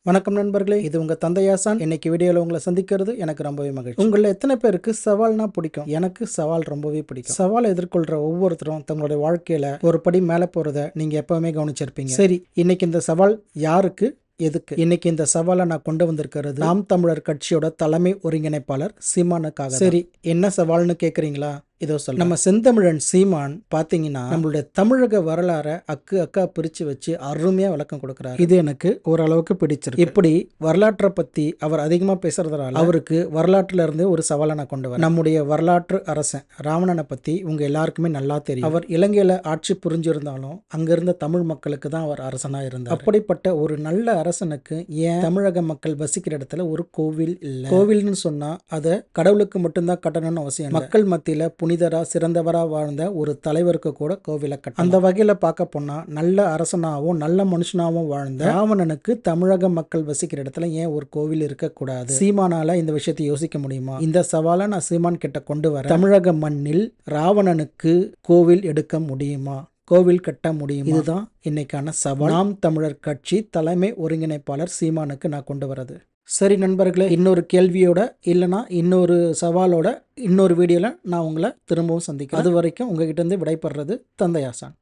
வணக்கம் நண்பர்களே, இது உங்க தந்தையாசான். இன்னைக்கு வீடியோல உங்களை சந்திக்கிறது எனக்கு ரொம்பவே மகிழ்ச்சி. உங்கள எத்தனை பேருக்கு சவால்னா பிடிக்கும்? எனக்கு சவால் ரொம்பவே பிடிக்கும். சவாலை எதிர்கொள்ற ஒவ்வொருத்தரும் தங்களுடைய வாழ்க்கையில ஒரு படி மேல போறத நீங்க எப்பவுமே கவனிச்சிருப்பீங்க. சரி, இன்னைக்கு இந்த சவால் யாருக்கு, எதுக்கு? இன்னைக்கு இந்த சவாலை நான் கொண்டு வந்திருக்கிறது நாம் தமிழர் கட்சியோட தலைமை ஒருங்கிணைப்பாளர் சீமானுக்காக. சரி, என்ன சவால்னு கேக்குறீங்களா? இதோ சொல்ல, நம்ம செந்தமிழன் சீமான் பாத்தீங்கன்னா நம்மளுடைய தமிழக வரலாற அக்கு அக்கா பிரிச்சு வச்சு அருமையா விளக்கம் கொடுக்கிறார். இது எனக்கு ஓரளவுக்கு பிடிச்சிருக்கு. இப்படி வரலாற்றை பத்தி அவர் அதிகமா பேசுறதுனால அவருக்கு வரலாற்றுல இருந்து ஒரு சவாலை நான் கொண்டு வரேன். நம்முடைய வரலாற்று அரசன் ராவணனை பத்தி உங்க எல்லாருக்குமே நல்லா தெரியும். அவர் இலங்கையில ஆட்சி புரிஞ்சிருந்தாலும் அங்க இருந்த தமிழ் மக்களுக்கு தான் அவர் அரசனா இருந்தார். அப்படிப்பட்ட ஒரு நல்ல அரசனுக்கு ஏன் தமிழக மக்கள் வசிக்கிற இடத்துல ஒரு கோவில் இல்ல? கோவில்னு சொன்னா அதை கடவுளுக்கு மட்டும்தான் கட்டணும்னு அவசியம். மக்கள் மத்தியில புனிதரா சிறந்தவரா வாழ்ந்த ஒரு தலைவருக்கு கூட கோவிலை கட்ட. அந்த வகையில பார்க்க போனா நல்ல அரசனாவும் நல்ல மனுஷனாவும் வாழ்ந்த ராவணனுக்கு தமிழக மக்கள் வசிக்கிற இடத்துல ஏன் ஒரு கோவில் இருக்கக்கூடாது? சீமானால இந்த விஷயத்தை யோசிக்க முடியுமா? இந்த சவாலை நான் சீமான் கிட்ட கொண்டு வர, தமிழக மண்ணில் ராவணனுக்கு கோவில் எடுக்க முடியுமா? கோவில் கட்ட முடியும்? இதுதான் இன்னைக்கான சவால். நாம் தமிழர் கட்சி தலைமை ஒருங்கிணைப்பாளர் சீமானுக்கு நான் கொண்டு வரது. சரி நண்பர்களே, இன்னொரு கேள்வியோட இல்லைனா இன்னொரு சவாலோட இன்னொரு வீடியோவில் நான் உங்களை திரும்பவும் சந்திக்கிறேன். அது வரைக்கும் உங்ககிட்ட இருந்து விடைபெறுறது தந்தையாசான்.